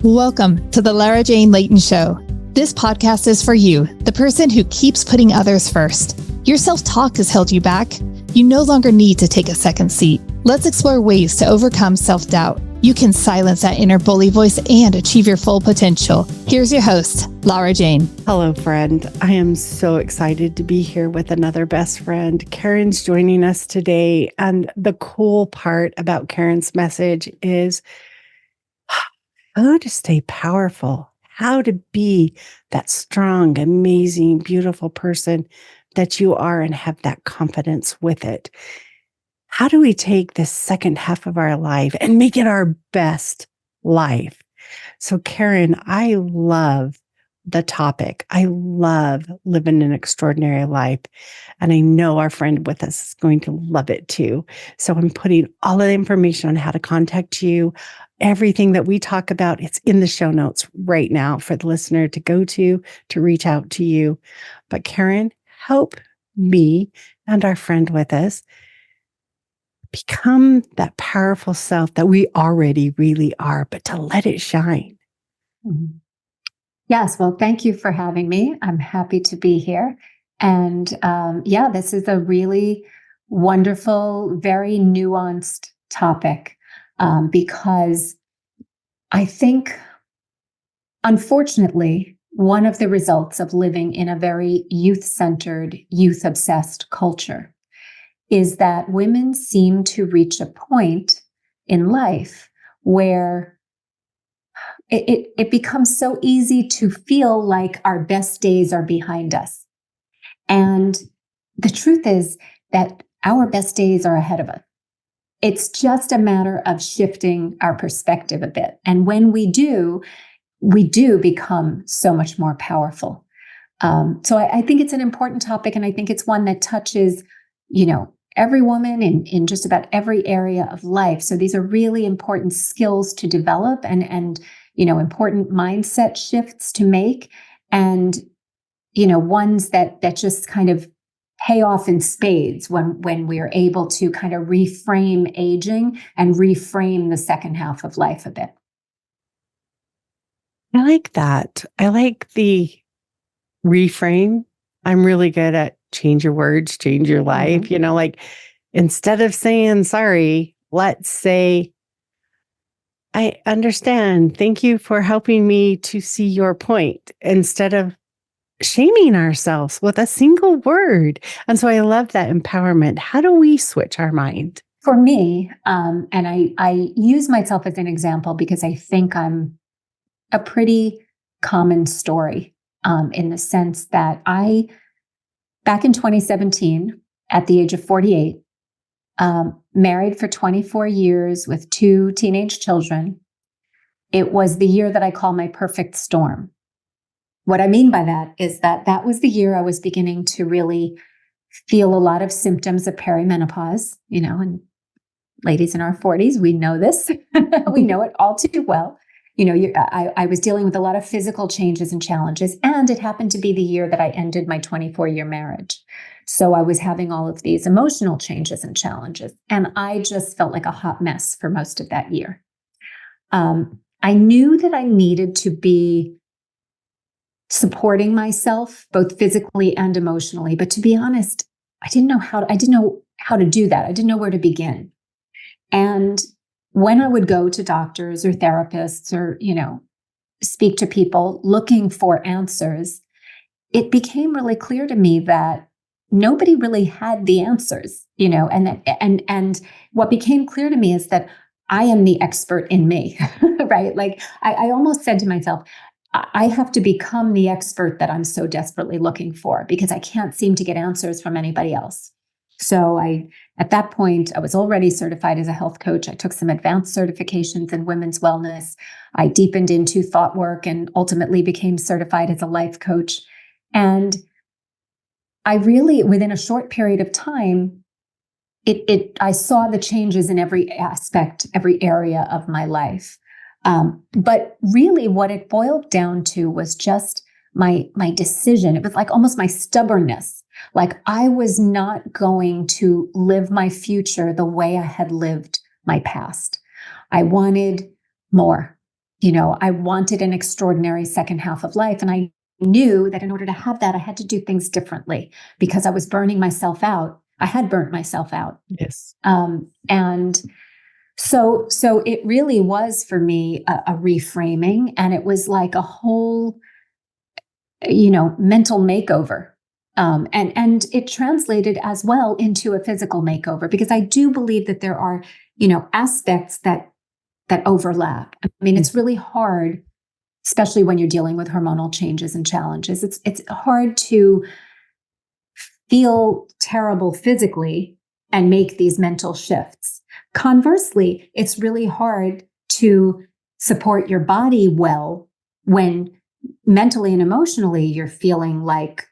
Welcome to the Lara Jane Layton Show. This podcast is for you, the person who keeps putting others first. Your self-talk has held you back. You no longer need to take a second seat. Let's explore ways to overcome self-doubt. You can silence that inner bully voice and achieve your full potential. Here's your host, Lara Jane. Hello, friend. I am so excited to be here with another best friend. Karen's joining us today. And the cool part about Karen's message is how to stay powerful, how to be that strong, amazing, beautiful person that you are and have that confidence with it. How do we take this second half of our life and make it our best life? So, Karen, I love the topic. I love living an extraordinary life. And I know our friend with us is going to love it too. So I'm putting all of the information on how to contact you. Everything that we talk about, it's in the show notes right now for the listener to go to reach out to you. But Karen, help me and our friend with us become that powerful self that we already really are, but to let it shine. Mm-hmm. Yes, well, thank you for having me. I'm happy to be here. And this is a really wonderful, very nuanced topic because I think, unfortunately, one of the results of living in a very youth-centered, youth-obsessed culture is that women seem to reach a point in life where it becomes so easy to feel like our best days are behind us. And the truth is that our best days are ahead of us. It's just a matter of shifting our perspective a bit. And when we do become so much more powerful. So I think it's an important topic, and I think it's one that touches, every woman in just about every area of life. So these are really important skills to develop and important mindset shifts to make, and, ones that just kind of pay off in spades when we are able to kind of reframe aging and reframe the second half of life a bit. I like that. I like the reframe. I'm really good at change your words, change your life. Mm-hmm. Instead of saying sorry, let's say, I understand. Thank you for helping me to see your point, instead of shaming ourselves with a single word. And so I love that empowerment. How do we switch our mind? For me, and I use myself as an example because I think I'm a pretty common story in the sense that back in 2017, at the age of 48, married for 24 years with 2 teenage children. It was the year that I call my perfect storm. What I mean by that is that was the year I was beginning to really feel a lot of symptoms of perimenopause, and ladies in our 40s, we know this. We know it all too well. I was dealing with a lot of physical changes and challenges, and it happened to be the year that I ended my 24-year marriage. So I was having all of these emotional changes and challenges, and I just felt like a hot mess for most of that year. I knew that I needed to be supporting myself, both physically and emotionally. But to be honest, I didn't know how to do that. I didn't know where to begin. And when I would go to doctors or therapists or, speak to people looking for answers, it became really clear to me that nobody really had the answers, and what became clear to me is that I am the expert in me, right? Like I almost said to myself, I have to become the expert that I'm so desperately looking for because I can't seem to get answers from anybody else. So at that point, I was already certified as a health coach. I took some advanced certifications in women's wellness. I deepened into thought work and ultimately became certified as a life coach. And I really, within a short period of time, I saw the changes in every aspect, every area of my life. But really what it boiled down to was just my decision. It was like almost my stubbornness. Like I was not going to live my future the way I had lived my past. I wanted more. I wanted an extraordinary second half of life. And I knew that in order to have that, I had to do things differently because I was burning myself out. I had burnt myself out. Yes. And so it really was for me a reframing, and it was like a whole, mental makeover. And it translated as well into a physical makeover, because I do believe that there are, aspects that overlap. I mean, it's really hard, especially when you're dealing with hormonal changes and challenges. It's hard to feel terrible physically and make these mental shifts. Conversely, it's really hard to support your body well when mentally and emotionally you're feeling like,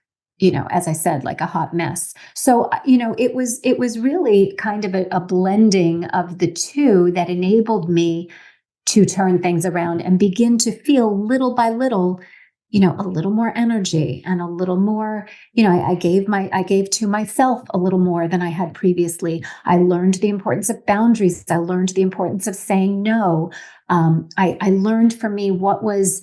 as I said, like a hot mess. So, it was really kind of a blending of the two that enabled me to turn things around and begin to feel little by little, a little more energy and a little more, I gave to myself a little more than I had previously. I learned the importance of boundaries. I learned the importance of saying no. I learned for me what was,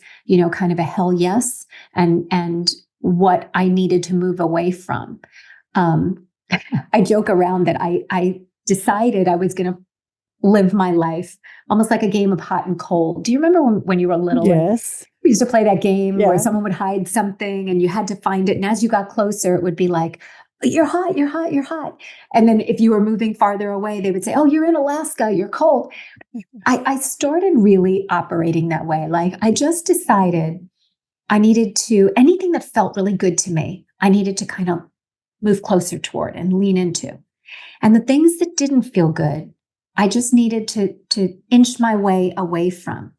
kind of a hell yes, and what I needed to move away from. I joke around that I decided I was going to live my life almost like a game of hot and cold. Do you remember when you were little? Yes. We used to play that game Yeah. where someone would hide something and you had to find it. And as you got closer, it would be like, you're hot, you're hot, you're hot. And then if you were moving farther away, they would say, oh, you're in Alaska, you're cold. I started really operating that way. Like, I just decided I needed to, anything that felt really good to me, I needed to kind of move closer toward and lean into. And the things that didn't feel good, I just needed to inch my way away from.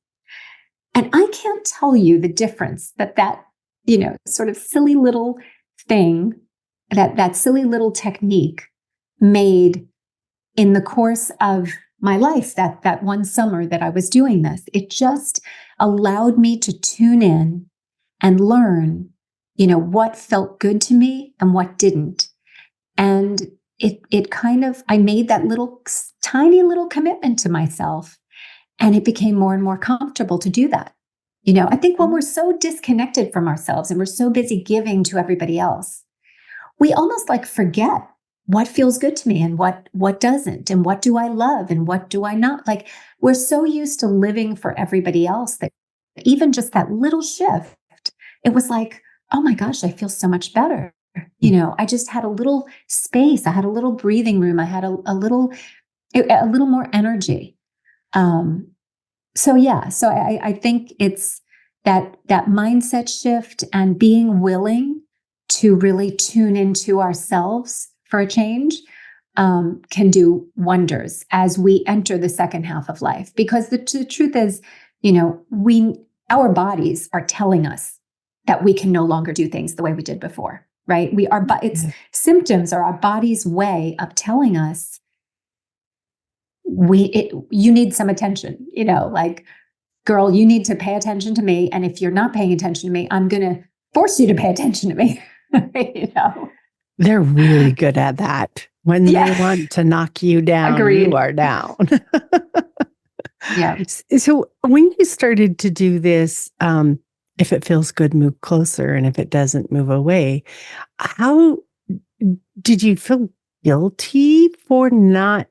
And I can't tell you the difference that sort of silly little thing, that silly little technique made in the course of my life, that one summer that I was doing this. It just allowed me to tune in and learn, what felt good to me and what didn't. And it kind of, I made that tiny little commitment to myself, and it became more and more comfortable to do that. I think when we're so disconnected from ourselves and we're so busy giving to everybody else, we almost like forget what feels good to me and what doesn't, and what do I love and what do I not. Like, we're so used to living for everybody else that even just that little shift, it was like, oh my gosh, I feel so much better. I just had a little space. I had a little breathing room. I had a little more energy. So I think it's that mindset shift and being willing to really tune into ourselves for a change can do wonders as we enter the second half of life. Because the truth is, our bodies are telling us that we can no longer do things the way we did before, right? Symptoms are our body's way of telling us you need some attention, like, girl, you need to pay attention to me. And if you're not paying attention to me, I'm going to force you to pay attention to me. They're really good at that. When they want to knock you down, Agreed. You are down. Yeah. So when you started to do this, if it feels good, move closer. And if it doesn't, move away. How did you feel guilty for not?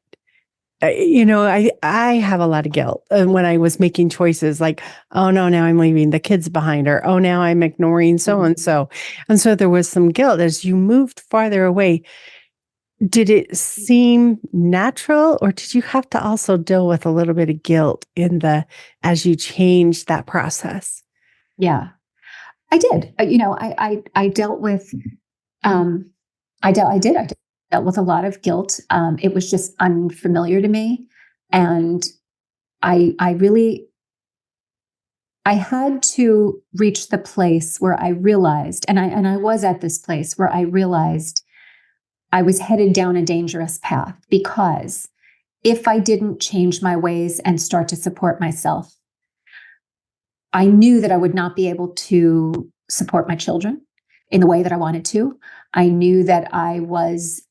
I have a lot of guilt when I was making choices like, oh no, now I'm leaving the kids behind, or oh, now I'm ignoring so-and-so. And so there was some guilt as you moved farther away. Did it seem natural, or did you have to also deal with a little bit of guilt as you changed that process? Yeah, I did. I dealt with, I dealt with a lot of guilt. It was just unfamiliar to me. And I had to reach the place where I realized, and I was at this place where I realized I was headed down a dangerous path, because if I didn't change my ways and start to support myself, I knew that I would not be able to support my children in the way that I wanted to. I knew that I was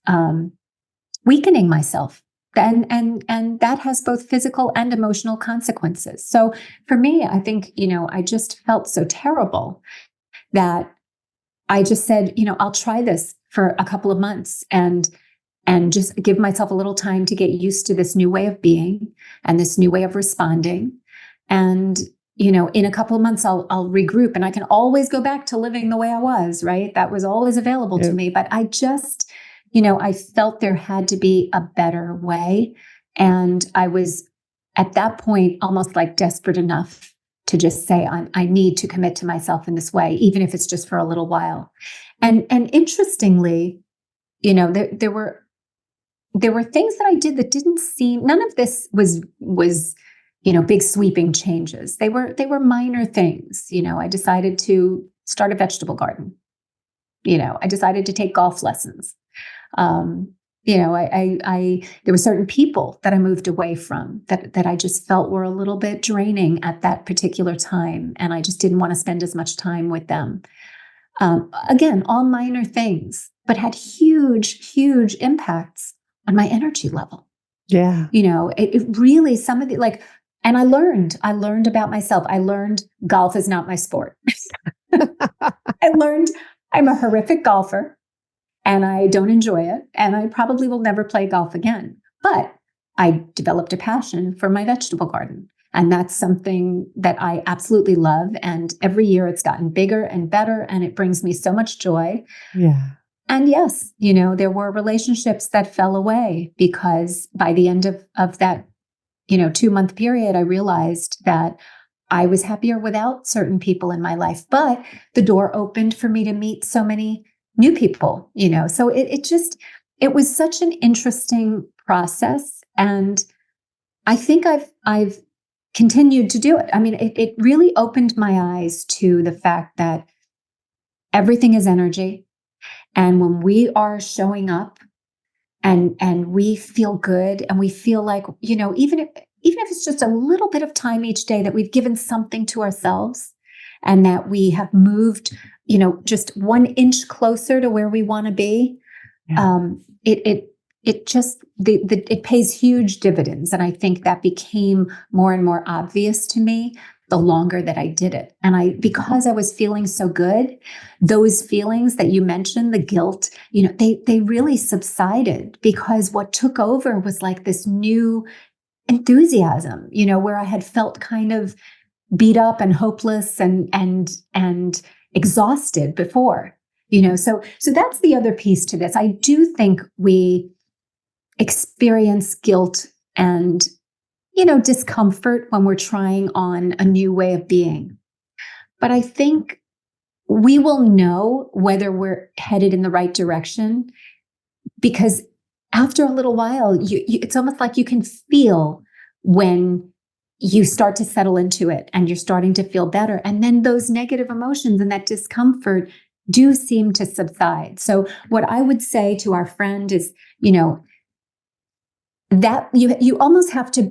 weakening myself and that has both physical and emotional consequences. So for me, I think, I just felt so terrible that I just said, I'll try this for a couple of months and just give myself a little time to get used to this new way of being and this new way of responding. And, in a couple of months, I'll regroup, and I can always go back to living the way I was, right? That was always available to me. But I just, I felt there had to be a better way. And I was at that point almost like desperate enough to just say, I need to commit to myself in this way, even if it's just for a little while. And interestingly, there were things that I did that didn't seem, none of this was big sweeping changes. They were minor things. I decided to start a vegetable garden. I decided to take golf lessons. There were certain people that I moved away from that I just felt were a little bit draining at that particular time. And I just didn't want to spend as much time with them. Again, all minor things, but had huge, huge impacts on my energy level. Yeah. It really, some of the, and I learned about myself. I learned golf is not my sport. I learned I'm a horrific golfer and I don't enjoy it. And I probably will never play golf again. But I developed a passion for my vegetable garden. And that's something that I absolutely love. And every year it's gotten bigger and better. And it brings me so much joy. Yeah. And yes, there were relationships that fell away because by the end of that, 2-month period, I realized that I was happier without certain people in my life. But the door opened for me to meet so many new people, so it was such an interesting process. And I think I've continued to do it. I mean, it really opened my eyes to the fact that everything is energy. And when we are showing up and we feel good and we feel like, even if it's just a little bit of time each day that we've given something to ourselves and that we have moved, just 1 inch closer to where we want to be, it pays huge dividends. And I think that became more and more obvious to me the longer that I did it. And because I was feeling so good, those feelings that you mentioned, the guilt, they really subsided because what took over was like this new enthusiasm, where I had felt kind of beat up and hopeless and exhausted before, so that's the other piece to this. I do think we experience guilt and, discomfort when we're trying on a new way of being. But I think we will know whether we're headed in the right direction because after a little while, it's almost like you can feel when you start to settle into it and you're starting to feel better. And then those negative emotions and that discomfort do seem to subside. So what I would say to our friend is, that you almost have to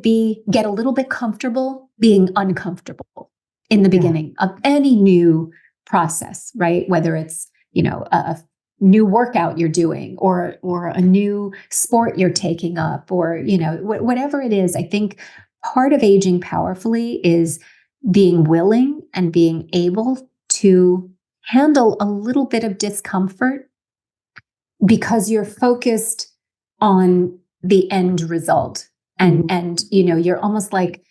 get a little bit comfortable being uncomfortable in the beginning of any new process, right? Whether it's, a new workout you're doing or a new sport you're taking up or, whatever it is. I think part of aging powerfully is being willing and being able to handle a little bit of discomfort because you're focused on the end result. And you're almost like,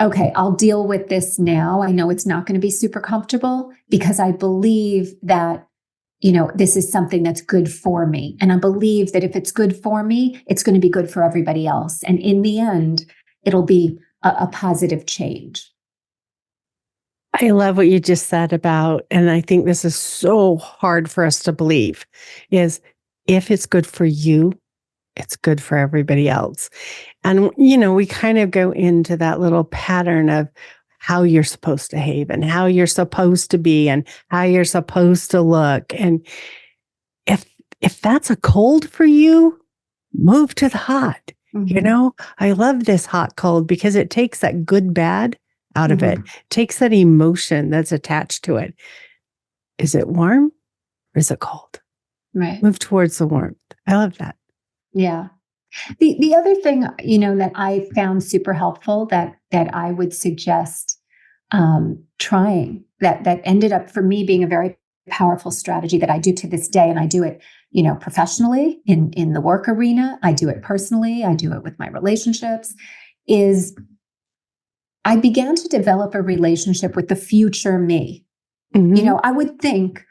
okay, I'll deal with this now. I know it's not going to be super comfortable because I believe that, this is something that's good for me. And I believe that if it's good for me, it's going to be good for everybody else. And in the end, it'll be a positive change. I love what you just said about, and I think this is so hard for us to believe, is if it's good for you, it's good for everybody else. And, we kind of go into that little pattern of how you're supposed to behave and how you're supposed to be and how you're supposed to look. And if that's a cold for you, move to the hot. Mm-hmm. I love this hot cold because it takes that good bad out of it, takes that emotion that's attached to it. Is it warm or is it cold? Right. Move towards the warmth. I love that. Yeah. The other thing, that I found super helpful that I would suggest trying, that ended up for me being a very powerful strategy that I do to this day, and I do it, professionally in the work arena. I do it personally. I do it with my relationships. Is I began to develop a relationship with the future me. Mhm. I would think,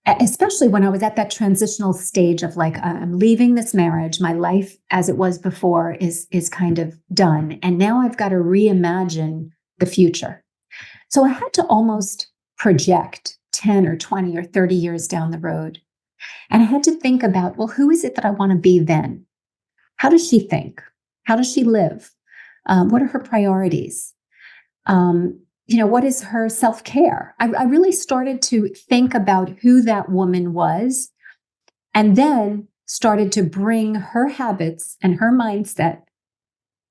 especially when I was at that transitional stage of like, I'm leaving this marriage, my life as it was before is kind of done, and now I've got to reimagine the future. So I had to almost project 10 or 20 or 30 years down the road, and I had to think about, well, who is it that I want to be then? How does she think? How does she live? What are her priorities? What is her self-care? I really started to think about who that woman was, and then started to bring her habits and her mindset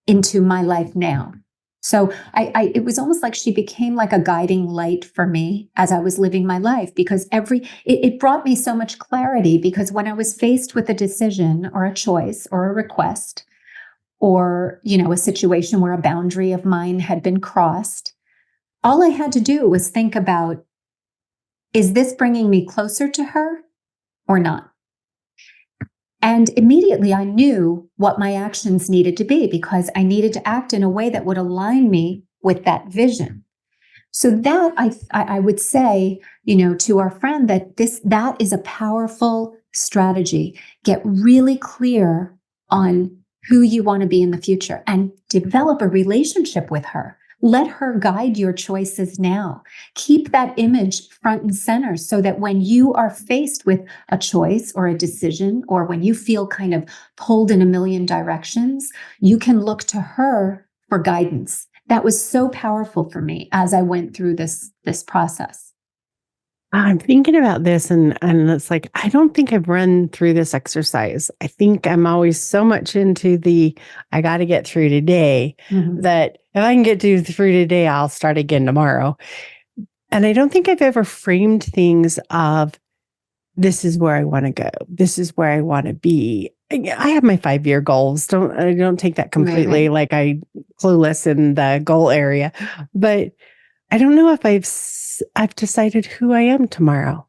into my life now. So it was almost like she became like a guiding light for me as I was living my life, because it brought me so much clarity, because when I was faced with a decision or a choice or a request, or, a situation where a boundary of mine had been crossed, all I had to do was think about, is this bringing me closer to her or not? And immediately I knew what my actions needed to be, because I needed to act in a way that would align me with that vision. So that I would say, to our friend, that is a powerful strategy. Get really clear on who you want to be in the future and develop a relationship with her. Let her guide your choices now. Keep that image front and center, so that when you are faced with a choice or a decision, or when you feel kind of pulled in a million directions, you can look to her for guidance. That was so powerful for me as I went through this process. I'm thinking about this, and it's like, I don't think I've run through this exercise. I think I'm always so much into I got to get through today, Mhm. that if I can get through today, I'll start again tomorrow. And I don't think I've ever framed things of, this is where I want to go. This is where I want to be. I have my 5-year goals. I don't take that completely Right. like I clueless in the goal area, but I don't know if I've decided who I am tomorrow.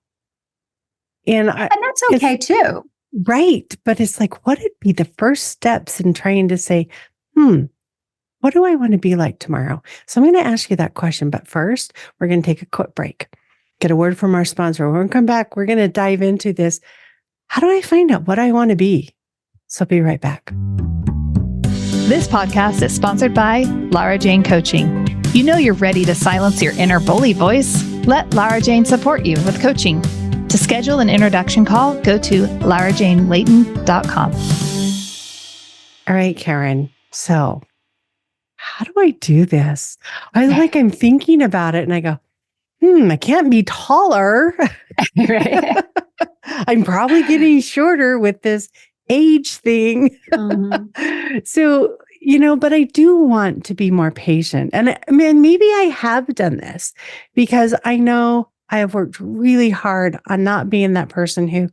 And And that's it's okay too. right. But it's like, what would be the first steps in trying to say, what do I want to be like tomorrow? So I'm going to ask you that question. But first, we're going to take a quick break, get a word from our sponsor. When we come back, we're going to dive into this. How do I find out what I want to be? So I'll be right back. This podcast is sponsored by Lara Jane Coaching. You know you're ready to silence your inner bully voice. Let Lara Jane support you with coaching. To schedule an introduction call, go to larajanelayton.com. All right, Karen. So how do I do this? I'm thinking about it, and I go, I can't be taller. Right. I'm probably getting shorter with this age thing. Mhm. So, but I do want to be more patient. And I mean, maybe I have done this, because I know I have worked really hard on not being that person who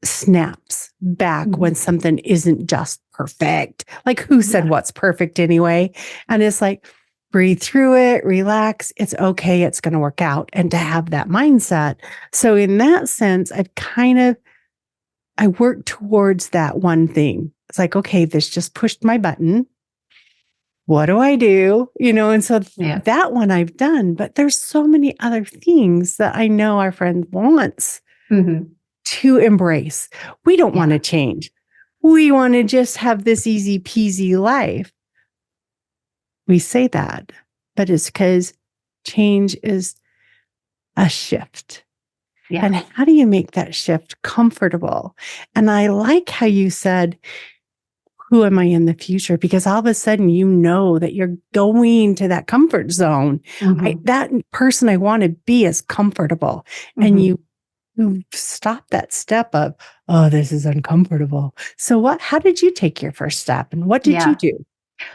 snaps back when something isn't just perfect. Like, who said what's perfect anyway? And it's like, breathe through it, relax. It's okay. It's going to work out. And to have that mindset. So in that sense, I work towards that one thing. It's like, okay, this just pushed my button. What do I do? And so Yeah. that one I've done, but there's so many other things that I know our friend wants Mhm. to embrace. We don't want Yeah. to change. We want to just have this easy peasy life. We say that, but it's because change is a shift. Yeah. And how do you make that shift comfortable? And I like how you said, who am I in the future? Because all of a sudden, that you're going to that comfort zone. Mhm. That person I want to be is comfortable. And you stop that step of, oh, this is uncomfortable. So how did you take your first step, and what did you Yeah. do?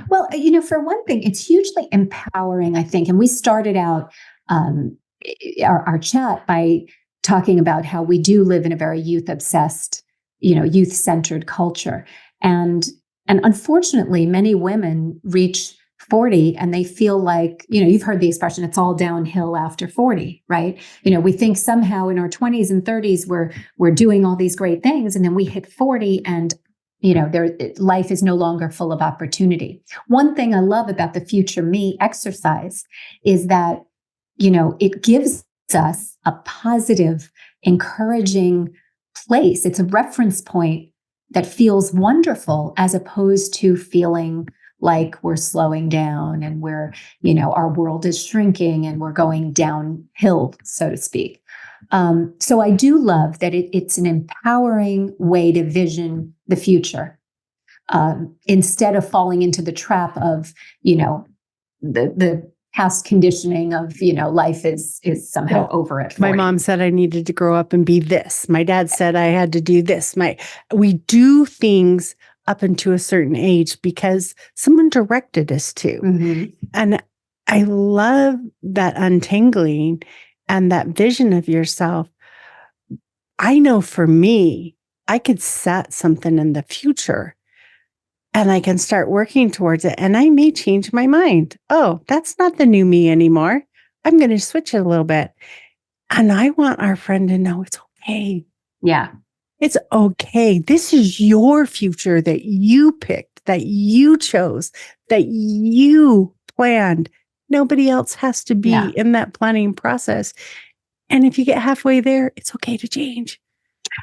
Well, for one thing, it's hugely empowering, I think. And we started out our chat by talking about how we do live in a very youth obsessed, youth centered culture. And unfortunately, many women reach 40 and they feel like, you've heard the expression, it's all downhill after 40, right? We think somehow in our 20s and 30s, we're doing all these great things. And then we hit 40 and, life is no longer full of opportunity. One thing I love about the Future Me exercise is that, it gives us a positive, encouraging place. It's a reference point that feels wonderful as opposed to feeling like we're slowing down and we're, our world is shrinking and we're going downhill, so to speak. So I do love that it's an empowering way to vision the future instead of falling into the trap of, the past conditioning of, life is somehow over at 40. My mom said I needed to grow up and be this. My dad said I had to do this. We do things up into a certain age because someone directed us to. Mm-hmm. And I love that untangling and that vision of yourself. I know for me, I could set something in the future and I can start working towards it. And I may change my mind. Oh, that's not the new me anymore. I'm going to switch it a little bit. And I want our friend to know it's okay. Yeah. It's okay. This is your future that you picked, that you chose, that you planned. Nobody else has to be in that planning process. And if you get halfway there, it's okay to change.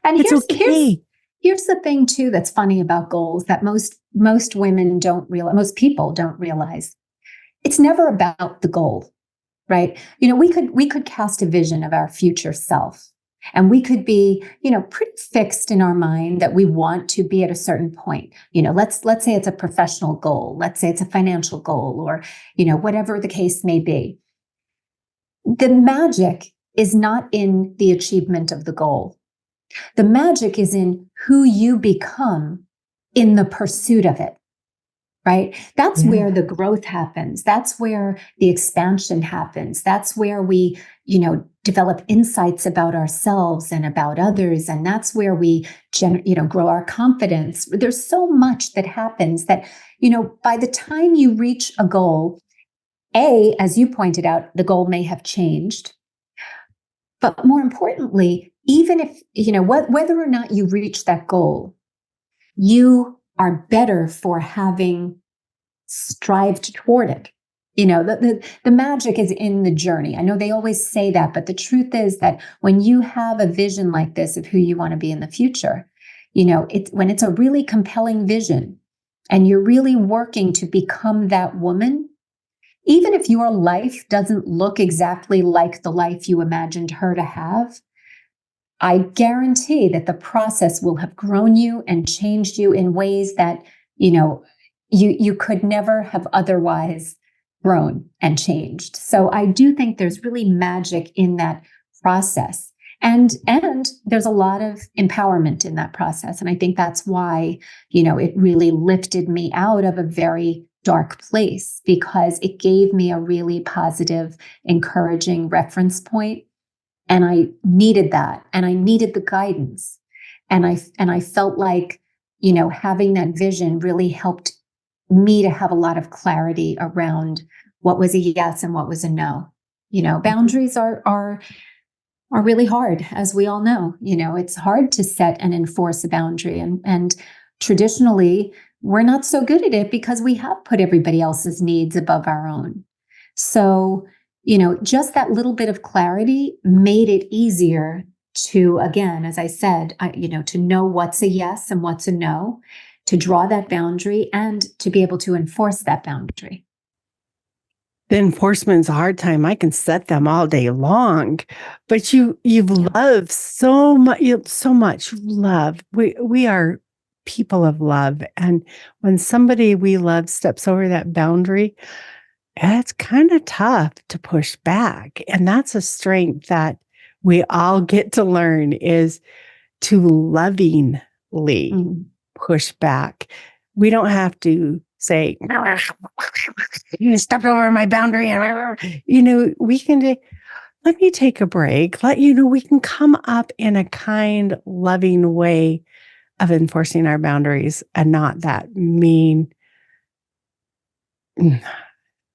And it's okay. Here's the thing too that's funny about goals that most women don't realize, most people don't realize. It's never about the goal, right? We could cast a vision of our future self. And we could be, pretty fixed in our mind that we want to be at a certain point. Let's say it's a professional goal. Let's say it's a financial goal or, whatever the case may be. The magic is not in the achievement of the goal. The magic is in who you become in the pursuit of it, right? That's where the growth happens. That's where the expansion happens. That's where we, develop insights about ourselves and about others. And that's where we, grow our confidence. There's so much that happens that, by the time you reach a goal, as you pointed out, the goal may have changed. But more importantly, even if, whether or not you reach that goal, you are better for having strived toward it. The magic is in the journey. I know they always say that, but the truth is that when you have a vision like this of who you want to be in the future, when it's a really compelling vision and you're really working to become that woman, even if your life doesn't look exactly like the life you imagined her to have, I guarantee that the process will have grown you and changed you in ways that, you could never have otherwise grown and changed. So I do think there's really magic in that process. And there's a lot of empowerment in that process. And I think that's why, it really lifted me out of a very dark place because it gave me a really positive, encouraging reference point. And I needed that. And I needed the guidance. And I felt like, having that vision really helped me to have a lot of clarity around what was a yes and what was a no. Boundaries are really hard, as we all know. It's hard to set and enforce a boundary. And traditionally, we're not so good at it because we have put everybody else's needs above our own. So, just that little bit of clarity made it easier to, again, as I said, to know what's a yes and what's a no, to draw that boundary and to be able to enforce that boundary. The enforcement's a hard time. I can set them all day long, but you've loved so much love. We are people of love. And when somebody we love steps over that boundary, it's kind of tough to push back. And that's a strength that we all get to learn is to lovingly push back. We don't have to say, you stepped over my boundary. We can do, let me take a break. We can come up in a kind, loving way of enforcing our boundaries and not that mean.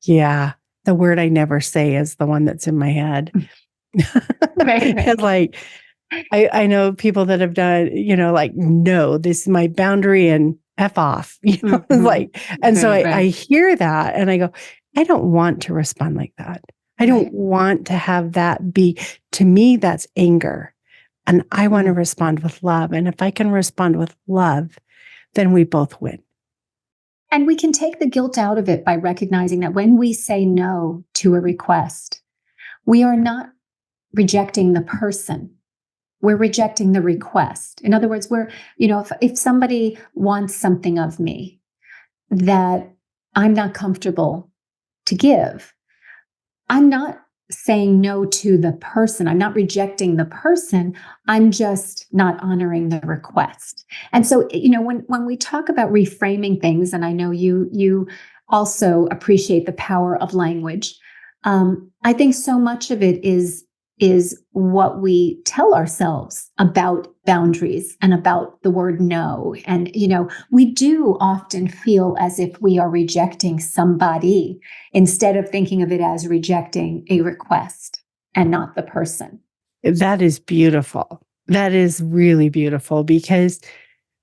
Yeah. The word I never say is the one that's in my head. Right. And like, I know people that have done, like, no, this is my boundary and F off, like, and so I hear that and I go, I don't want to respond like that. I don't want to have that be, to me, that's anger. And I want to respond with love. And if I can respond with love, then we both win. And we can take the guilt out of it by recognizing that when we say no to a request, we are not rejecting the person. We're rejecting the request. In other words, if somebody wants something of me that I'm not comfortable to give, I'm not saying no to the person. I'm not rejecting the person. I'm just not honoring the request. And so, when we talk about reframing things, and I know you also appreciate the power of language, I think so much of it is what we tell ourselves about boundaries and about the word no. And, we do often feel as if we are rejecting somebody instead of thinking of it as rejecting a request and not the person. That is beautiful. That is really beautiful because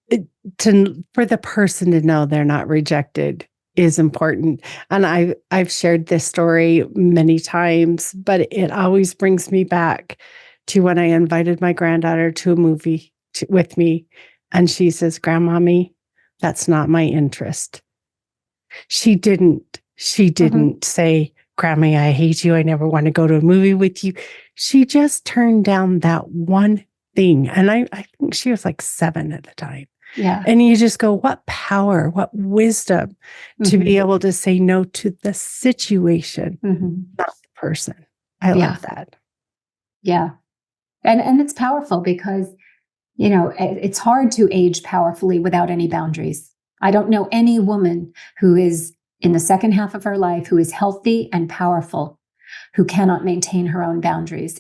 for the person to know they're not rejected is important. And I've shared this story many times, but it always brings me back to when I invited my granddaughter to a movie with me. And she says, Grandmommy, that's not my interest. She didn't say, Grammy, I hate you. I never want to go to a movie with you. She just turned down that one thing. And I think she was like 7 at the time. Yeah. And you just go, what power, what wisdom to be able to say no to the situation, not the person. I love that. Yeah. And it's powerful because, it's hard to age powerfully without any boundaries. I don't know any woman who is in the second half of her life who is healthy and powerful, who cannot maintain her own boundaries.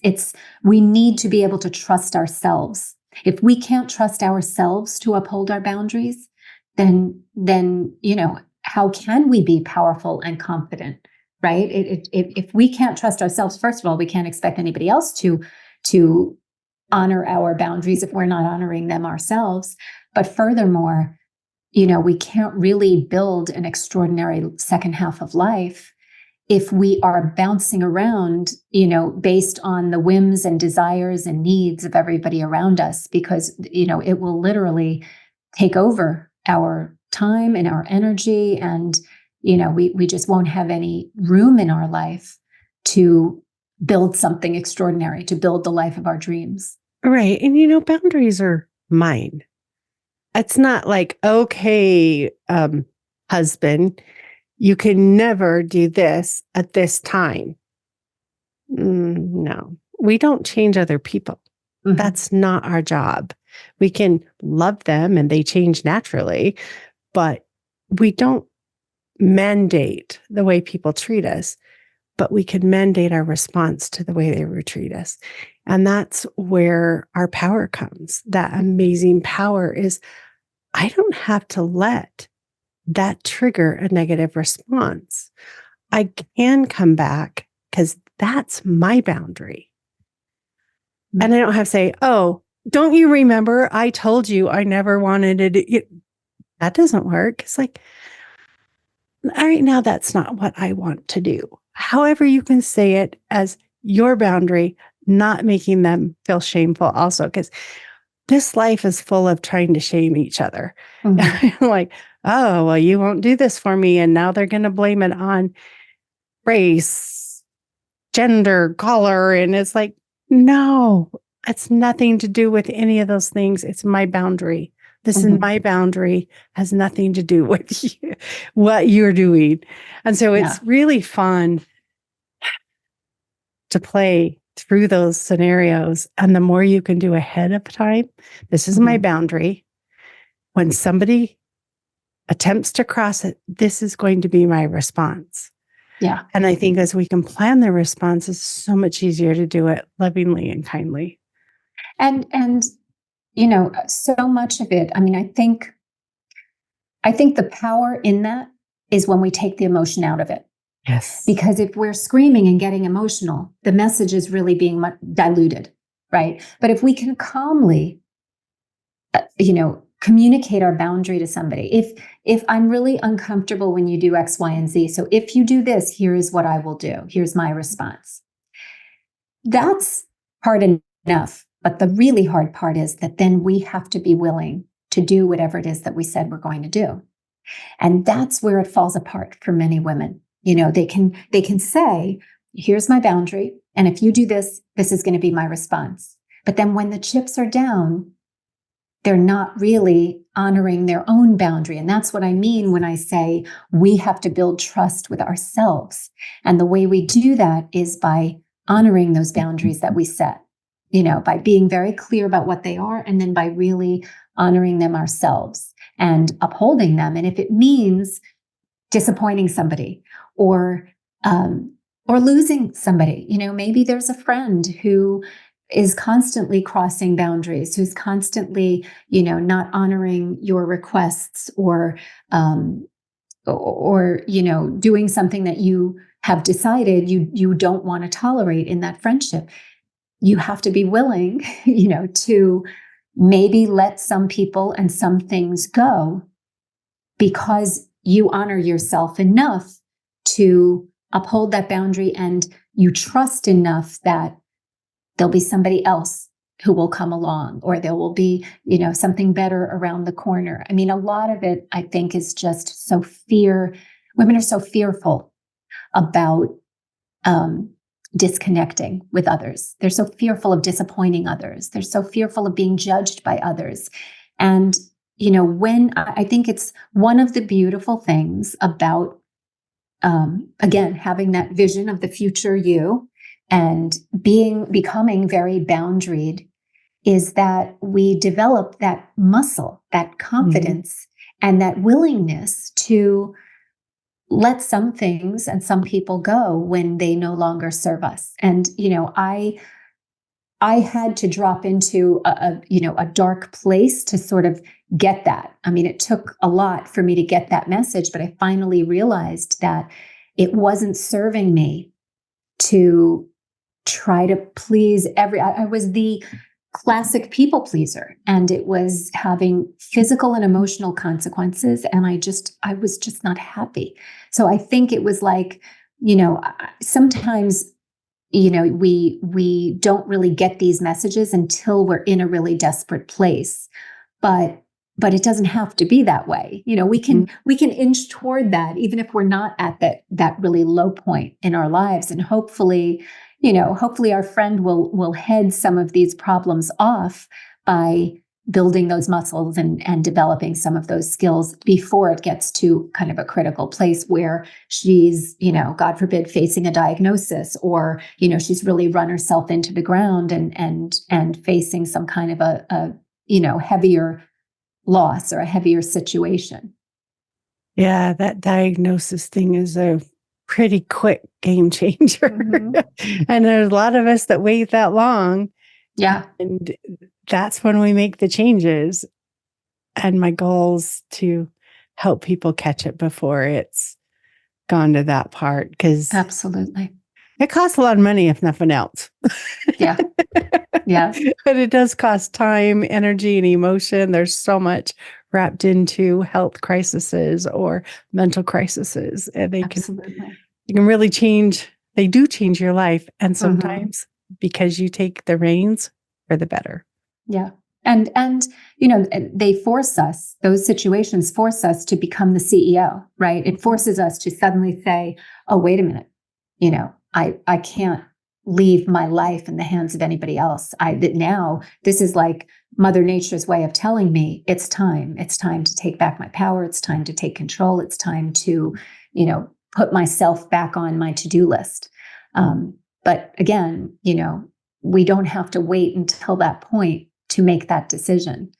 We need to be able to trust ourselves. If we can't trust ourselves to uphold our boundaries, then how can we be powerful and confident, right? If we can't trust ourselves, first of all, we can't expect anybody else to honor our boundaries if we're not honoring them ourselves. But furthermore, we can't really build an extraordinary second half of life if we are bouncing around, based on the whims and desires and needs of everybody around us, because, it will literally take over our time and our energy. And, we just won't have any room in our life to build something extraordinary, to build the life of our dreams. Right. And, boundaries are mine. It's not like, okay, husband, you can never do this at this time. No, we don't change other people. That's not our job. We can love them and they change naturally, but we don't mandate the way people treat us, but we can mandate our response to the way they treat us. And that's where our power comes. That amazing power is, I don't have to let that trigger a negative response. I can come back because that's my boundary. And I don't have to say, oh, don't you remember? I told you I never wanted it. That doesn't work. It's like, all right, now that's not what I want to do. However, you can say it as your boundary, not making them feel shameful also, because this life is full of trying to shame each other. Like, oh, well, you won't do this for me. And now they're going to blame it on race, gender, color. And it's like, no, it's nothing to do with any of those things. It's my boundary. This is my boundary, has nothing to do with you, what you're doing. And so it's really fun to play through those scenarios. And the more you can do ahead of time, this is my boundary. When somebody attempts to cross it, this is going to be my response. Yeah. And I think as we can plan the response, it's so much easier to do it lovingly and kindly. And so much of it, I mean, I think the power in that is when we take the emotion out of it. Yes. Because if we're screaming and getting emotional, the message is really being diluted, right? But if we can calmly, communicate our boundary to somebody. If I'm really uncomfortable when you do X, Y, and Z, so if you do this, here is what I will do. Here's my response. That's hard enough. But the really hard part is that then we have to be willing to do whatever it is that we said we're going to do. And that's where it falls apart for many women. They can say, here's my boundary. And if you do this, this is going to be my response. But then when the chips are down, they're not really honoring their own boundary. And that's what I mean when I say we have to build trust with ourselves. And the way we do that is by honoring those boundaries that we set, by being very clear about what they are, and then by really honoring them ourselves and upholding them. And if it means disappointing somebody or losing somebody, maybe there's a friend who is constantly crossing boundaries, who's constantly, not honoring your requests or doing something that you have decided you don't want to tolerate in that friendship. You have to be willing, to maybe let some people and some things go because you honor yourself enough to uphold that boundary, and you trust enough that there'll be somebody else who will come along, or there will be, something better around the corner. I mean, a lot of it, I think, is just women are so fearful about disconnecting with others. They're so fearful of disappointing others. They're so fearful of being judged by others. And, when I think it's one of the beautiful things about, again, having that vision of the future you and becoming very boundaried, is that we develop that muscle, that confidence, and that willingness to let some things and some people go when they no longer serve us. And, I had to drop into a dark place to sort of get that. I mean, it took a lot for me to get that message, but I finally realized that it wasn't serving me to try to please I was the classic people pleaser, and it was having physical and emotional consequences. And I was just not happy. So I think it was like, sometimes, we don't really get these messages until we're in a really desperate place, but it doesn't have to be that way. We can inch toward that, even if we're not at that really low point in our lives. And hopefully our friend will head some of these problems off by building those muscles and developing some of those skills before it gets to kind of a critical place where she's, God forbid, facing a diagnosis, or, she's really run herself into the ground and facing some kind of a heavier loss or a heavier situation. Yeah, that diagnosis thing is a pretty quick game changer. And there's a lot of us that wait that long. Yeah. And that's when we make the changes. And my goal is to help people catch it before it's gone to that part. Because absolutely, it costs a lot of money, if nothing else. Yeah. Yeah. But it does cost time, energy, and emotion. There's so much wrapped into health crises or mental crises. And they can really change. They do change your life. And sometimes because you take the reins, for the better. Yeah. And they force us, those situations force us to become the CEO, right? It forces us to suddenly say, oh, wait a minute, I can't leave my life in the hands of anybody else. Now this is like Mother Nature's way of telling me it's time to take back my power. It's time to take control. It's time to, put myself back on my to-do list. But again, we don't have to wait until that point to make that decision.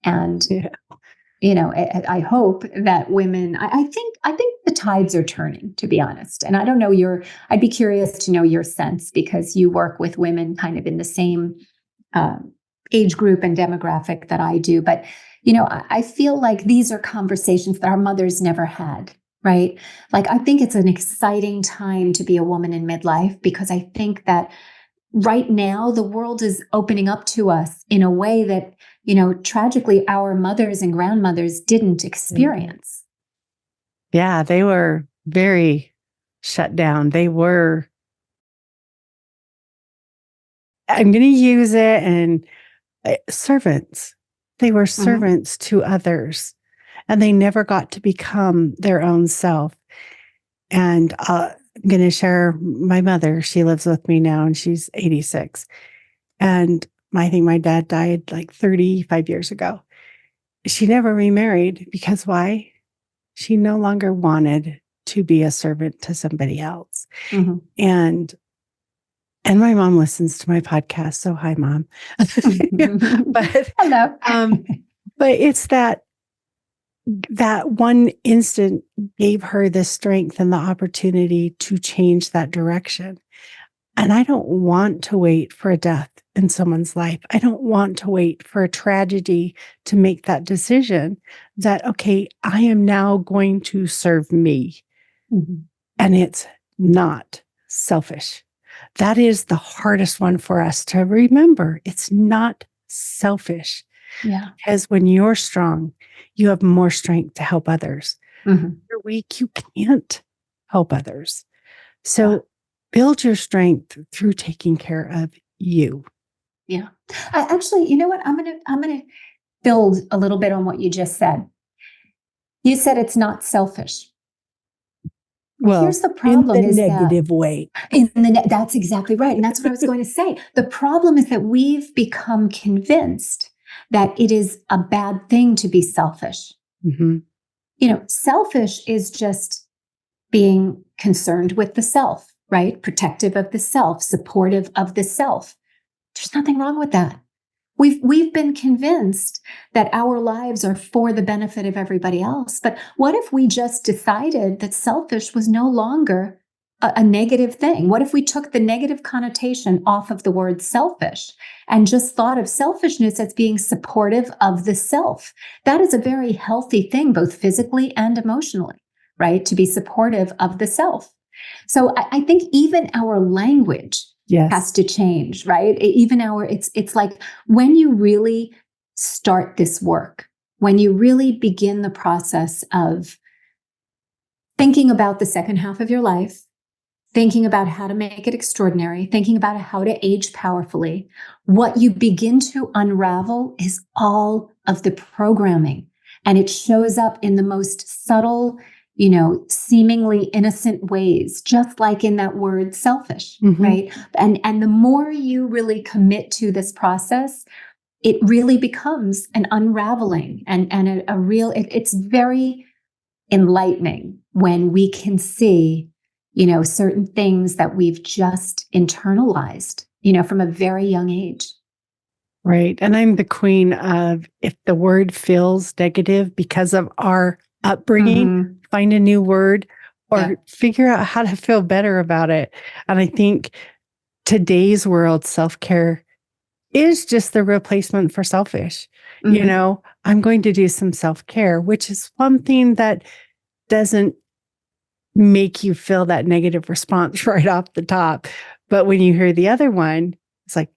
And, I hope that women, I think the tides are turning, to be honest. And I don't know I'd be curious to know your sense, because you work with women kind of in the same, age group and demographic that I do. But, I feel like these are conversations that our mothers never had, right? Like, I think it's an exciting time to be a woman in midlife, because I think that right now the world is opening up to us in a way that, tragically our mothers and grandmothers didn't experience. Yeah, they were very shut down. They were, I'm going to use it, and servants. They were servants to others, and they never got to become their own self. And I'm going to share my mother. She lives with me now, and she's 86. And I think my dad died like 35 years ago. She never remarried because why? She no longer wanted to be a servant to somebody else. And my mom listens to my podcast. So hi, Mom. But hello. But it's that one instant gave her the strength and the opportunity to change that direction. And I don't want to wait for a death in someone's life. I don't want to wait for a tragedy to make that decision that, okay, I am now going to serve me. And it's not selfish. That is the hardest one for us to remember. It's not selfish. Yeah. Because when you're strong, you have more strength to help others. When you're weak, you can't help others. So build your strength through taking care of you. Yeah. Actually, you know what? I'm gonna build a little bit on what you just said. You said it's not selfish. Well, here's the problem: in the negative way. That's exactly right, and that's what I was going to say. The problem is that we've become convinced that it is a bad thing to be selfish. Selfish is just being concerned with the self, right? Protective of the self, supportive of the self. There's nothing wrong with that. We've been convinced that our lives are for the benefit of everybody else. But what if we just decided that selfish was no longer a negative thing? What if we took the negative connotation off of the word selfish and just thought of selfishness as being supportive of the self? That is a very healthy thing, both physically and emotionally, right? To be supportive of the self. So I think even our language has to change, right? Even it's like when you really start this work, when you really begin the process of thinking about the second half of your life, thinking about how to make it extraordinary, thinking about how to age powerfully, what you begin to unravel is all of the programming. And it shows up in the most subtle, seemingly innocent ways, just like in that word selfish, right? And the more you really commit to this process, it really becomes an unraveling and a real, it's very enlightening when we can see, certain things that we've just internalized, from a very young age. Right. And I'm the queen of, if the word feels negative because of our upbringing, find a new word or figure out how to feel better about it. And I think today's world, self-care is just the replacement for selfish. I'm going to do some self-care, which is one thing that doesn't make you feel that negative response right off the top. But when you hear the other one, it's like,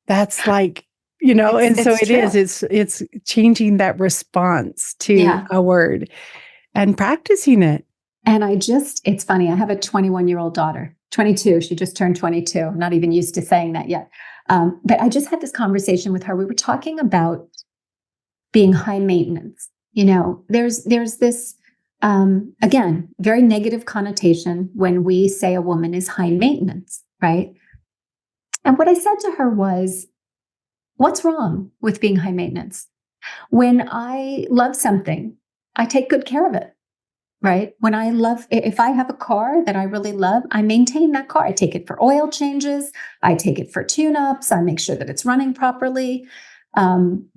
that's like, and so it is. It's changing that response to a word and practicing it. And it's funny. I have a 21-year-old daughter, 22. She just turned 22. I'm not even used to saying that yet. But I just had this conversation with her. We were talking about being high maintenance. There's this, again, very negative connotation when we say a woman is high maintenance, right? And what I said to her was, what's wrong with being high maintenance? When I love something, I take good care of it, right? If I have a car that I really love, I maintain that car. I take it for oil changes. I take it for tune-ups. I make sure that it's running properly. In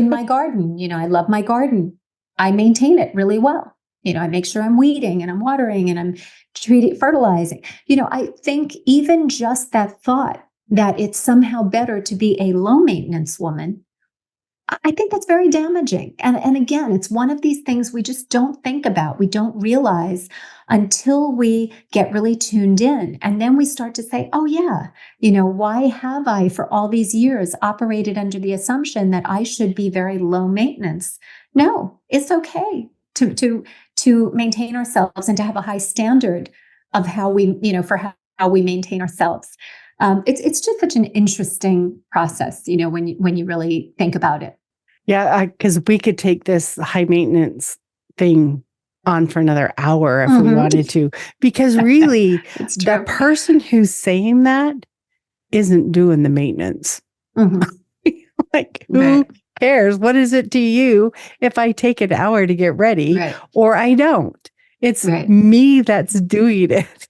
my garden, I love my garden. I maintain it really well. I make sure I'm weeding and I'm watering and I'm fertilizing. I think even just that thought that it's somehow better to be a low maintenance woman, I think that's very damaging. And again, it's one of these things we just don't think about. We don't realize until we get really tuned in. And then we start to say, oh yeah, why have I for all these years operated under the assumption that I should be very low maintenance? No, it's okay to maintain ourselves and to have a high standard of how we, for how we maintain ourselves. It's just such an interesting process, when you really think about it. Yeah, because we could take this high maintenance thing on for another hour if we wanted to, because really the person who's saying that isn't doing the maintenance. Like, who cares? What is it to you if I take an hour to get ready or I don't? It's me that's doing it.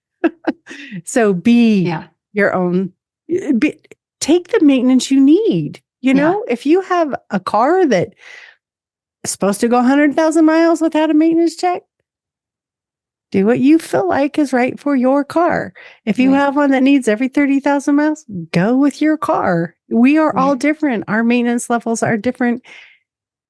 So be your own, take the maintenance you need. If you have a car that is supposed to go 100,000 miles without a maintenance check, do what you feel like is right for your car. If you have one that needs every 30,000 miles, go with your car. We are all different. Our maintenance levels are different.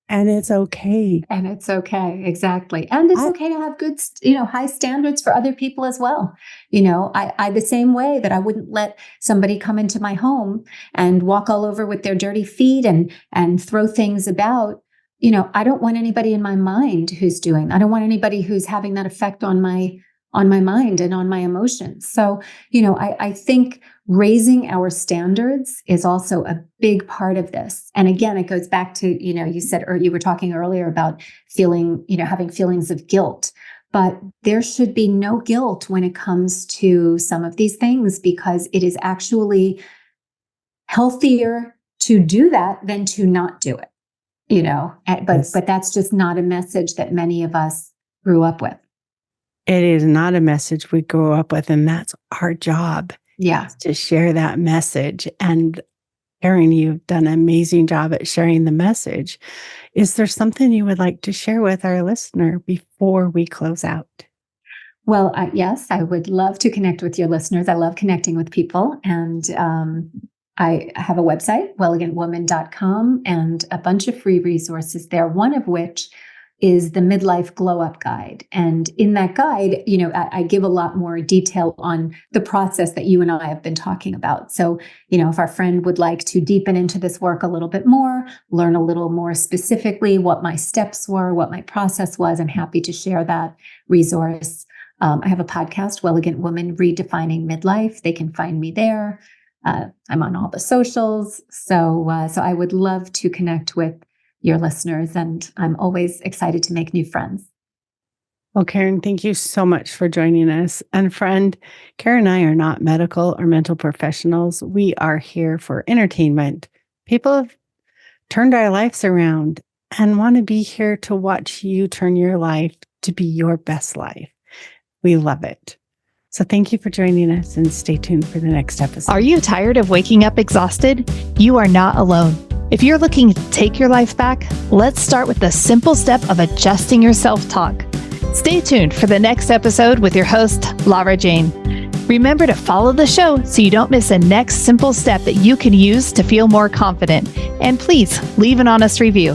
And it's okay. Exactly. And it's okay to have good, high standards for other people as well. I the same way that I wouldn't let somebody come into my home and walk all over with their dirty feet and throw things about. I don't want anybody in my mind who's doing, I don't want anybody who's having that effect on my mind and on my emotions. So, I think raising our standards is also a big part of this. And again, it goes back to, you said, or you were talking earlier about feeling, having feelings of guilt, but there should be no guilt when it comes to some of these things, because it is actually healthier to do that than to not do it, but that's just not a message that many of us grew up with. It is not a message we grew up with, and that's our job. To share that message. And Karen, you've done an amazing job at sharing the message. Is there something you would like to share with our listener before we close out? Well, yes, I would love to connect with your listeners. I love connecting with people. And I have a website, wellegantwoman.com, and a bunch of free resources there, one of which is the Midlife Glow Up Guide. And in that guide, I give a lot more detail on the process that you and I have been talking about. So, if our friend would like to deepen into this work a little bit more, learn a little more specifically what my steps were, what my process was, I'm happy to share that resource. I have a podcast, Elegant Woman, Redefining Midlife. They can find me there. I'm on all the socials. So I would love to connect with your listeners, and I'm always excited to make new friends. Well, Karen, thank you so much for joining us. And friend, Karen and I are not medical or mental professionals. We are here for entertainment. People have turned our lives around and want to be here to watch you turn your life to be your best life. We love it. So thank you for joining us, and stay tuned for the next episode. Are you tired of waking up exhausted? You are not alone. If you're looking to take your life back, let's start with the simple step of adjusting your self-talk. Stay tuned for the next episode with your host, Lara Jane. Remember to follow the show so you don't miss a next simple step that you can use to feel more confident. And please leave an honest review.